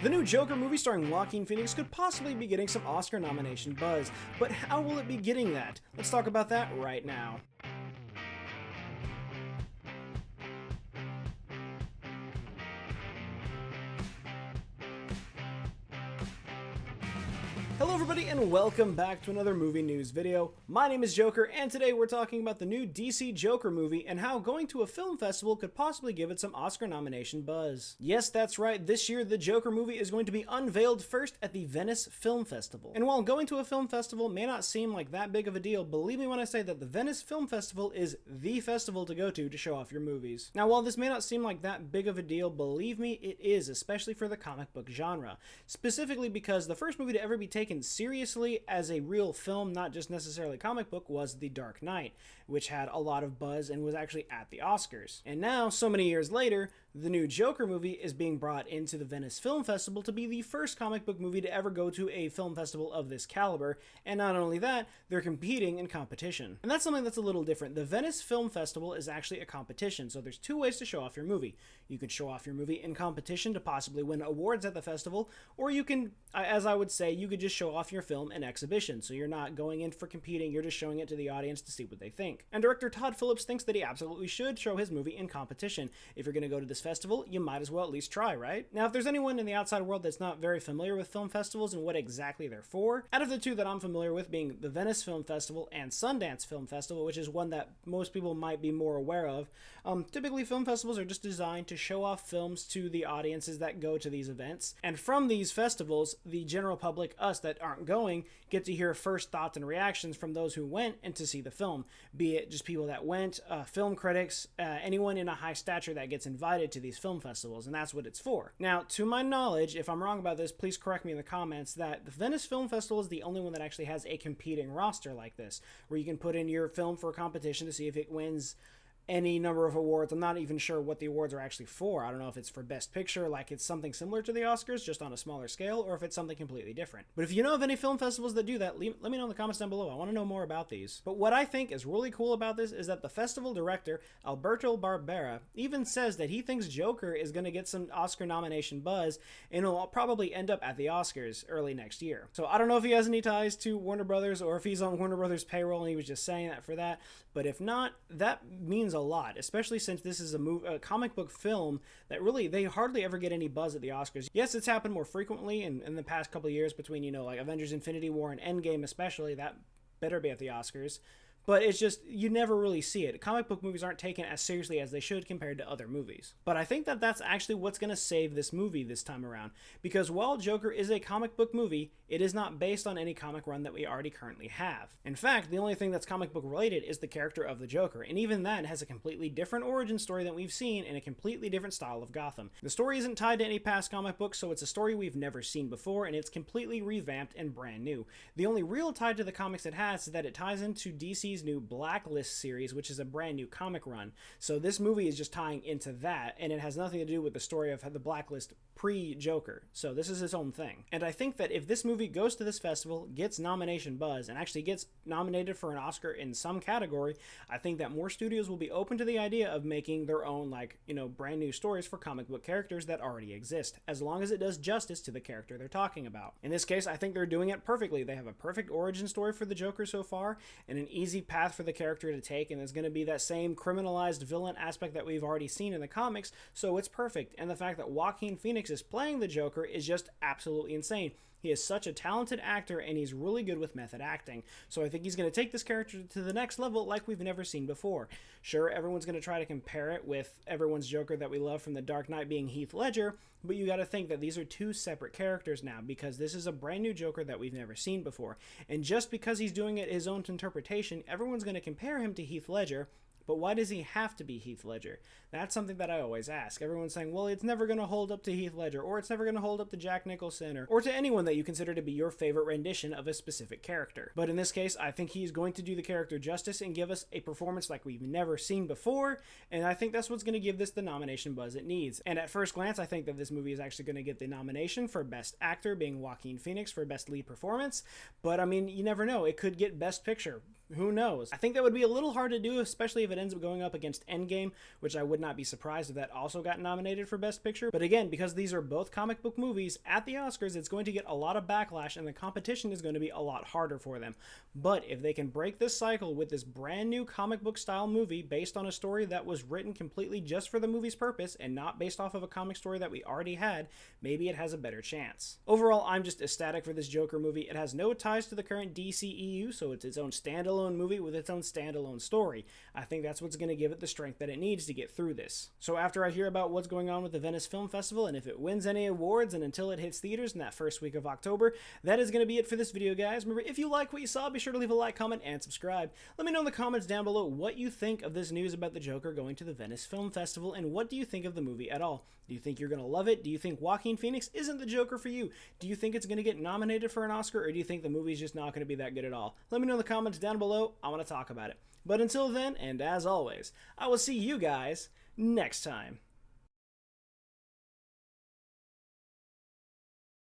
The new Joker movie starring Joaquin Phoenix could possibly be getting some Oscar nomination buzz, but how will it be getting that? Let's talk about that right now. Hello everybody and welcome back to another movie news video. My name is Joker and today we're talking about the new DC Joker movie and how going to a film festival could possibly give it some Oscar nomination buzz. Yes, that's right, this year the Joker movie is going to be unveiled first at the Venice Film Festival. And while going to a film festival may not seem like that big of a deal, believe me when I say that the Venice Film Festival is the festival to go to show off your movies. Now while this may not seem like that big of a deal, believe me it is, especially for the comic book genre. Specifically because the first movie to ever be taken seriously as a real film, not just necessarily comic book, was The Dark Knight, which had a lot of buzz and was actually at the Oscars. And now, so many years later, the new Joker movie is being brought into the Venice Film Festival to be the first comic book movie to ever go to a film festival of this caliber, and not only that, they're competing in competition. And that's something that's a little different. The Venice Film Festival is actually a competition, so there's two ways to show off your movie. You could show off your movie in competition to possibly win awards at the festival, or you can, as I would say, you could just show off your film in exhibition, so you're not going in for competing, you're just showing it to the audience to see what they think. And director Todd Phillips thinks that he absolutely should show his movie in competition. If you're going to go to this festival, you might as well at least try, right? Now, if there's anyone in the outside world that's not very familiar with film festivals and what exactly they're for, out of the two that I'm familiar with being the Venice Film Festival and Sundance Film Festival, which is one that most people might be more aware of, typically film festivals are just designed to show off films to the audiences that go to these events. And from these festivals, the general public, us that aren't going, get to hear first thoughts and reactions from those who went and to see the film, be it just people that went, film critics, anyone in a high stature that gets invited to these film festivals, and that's what it's for. Now, to my knowledge, if I'm wrong about this, please correct me in the comments, that the Venice Film Festival is the only one that actually has a competing roster like this, where you can put in your film for a competition to see if it wins any number of awards. I'm not even sure what the awards are actually for. I don't know if it's for Best Picture, like it's something similar to the Oscars, just on a smaller scale, or if it's something completely different. But if you know of any film festivals that do that, let me know in the comments down below. I want to know more about these. But what I think is really cool about this is that the festival director, Alberto Barbera, even says that he thinks Joker is going to get some Oscar nomination buzz, and it'll probably end up at the Oscars early next year. So I don't know if he has any ties to Warner Brothers, or if he's on Warner Brothers payroll and he was just saying that for that. But if not, that means a lot, especially since this is a comic book film that really, they hardly ever get any buzz at the Oscars. Yes, it's happened more frequently in the past couple of years between, like Avengers Infinity War and Endgame especially. That better be at the Oscars. But it's just, you never really see it. Comic book movies aren't taken as seriously as they should compared to other movies. But I think that that's actually what's going to save this movie this time around. Because while Joker is a comic book movie, it is not based on any comic run that we already currently have. In fact, the only thing that's comic book related is the character of the Joker. And even that has a completely different origin story than we've seen in a completely different style of Gotham. The story isn't tied to any past comic books, so it's a story we've never seen before, and it's completely revamped and brand new. The only real tie to the comics it has is that it ties into DC's new Blacklist series, which is a brand new comic run. So this movie is just tying into that, and it has nothing to do with the story of the Blacklist pre-Joker. So this is its own thing. And I think that if this movie goes to this festival, gets nomination buzz, and actually gets nominated for an Oscar in some category, I think that more studios will be open to the idea of making their own, brand new stories for comic book characters that already exist, as long as it does justice to the character they're talking about. In this case, I think they're doing it perfectly. They have a perfect origin story for the Joker so far, and an easy path for the character to take, and there's going to be that same criminalized villain aspect that we've already seen in the comics, so it's perfect. And the fact that Joaquin Phoenix is playing the Joker is just absolutely insane. He is such a talented actor, and he's really good with method acting. So I think he's going to take this character to the next level like we've never seen before. Sure, everyone's going to try to compare it with everyone's Joker that we love from The Dark Knight being Heath Ledger, but you got to think that these are two separate characters now, because this is a brand new Joker that we've never seen before. And just because he's doing it his own interpretation, everyone's going to compare him to Heath Ledger. But why does he have to be Heath Ledger? That's something that I always ask. Everyone's saying, well, it's never going to hold up to Heath Ledger, or it's never going to hold up to Jack Nicholson, or to anyone that you consider to be your favorite rendition of a specific character. But in this case, I think he's going to do the character justice and give us a performance like we've never seen before, and I think that's what's going to give this the nomination buzz it needs. And at first glance, I think that this movie is actually going to get the nomination for Best Actor, being Joaquin Phoenix for Best Lead Performance, but I mean, you never know. It could get Best Picture. Who knows? I think that would be a little hard to do, especially if it ends up going up against Endgame, which I would not be surprised if that also got nominated for Best Picture. But again, because these are both comic book movies, at the Oscars, it's going to get a lot of backlash, and the competition is going to be a lot harder for them. But if they can break this cycle with this brand new comic book style movie based on a story that was written completely just for the movie's purpose and not based off of a comic story that we already had, maybe it has a better chance. Overall, I'm just ecstatic for this Joker movie. It has no ties to the current DCEU, so it's its own standalone movie with its own standalone story. I think that's what's going to give it the strength that it needs to get through this. So after I hear about what's going on with the Venice Film Festival and if it wins any awards and until it hits theaters in that first week of October, that is going to be it for this video, guys. Remember, if you like what you saw, be sure to leave a like, comment, and subscribe. Let me know in the comments down below what you think of this news about the Joker going to the Venice Film Festival, and what do you think of the movie at all? Do you think you're going to love it? Do you think Joaquin Phoenix isn't the Joker for you? Do you think it's going to get nominated for an Oscar, or do you think the movie's just not going to be that good at all? Let me know in the comments down below. I want to talk about it. But until then, and as always, I will see you guys next time.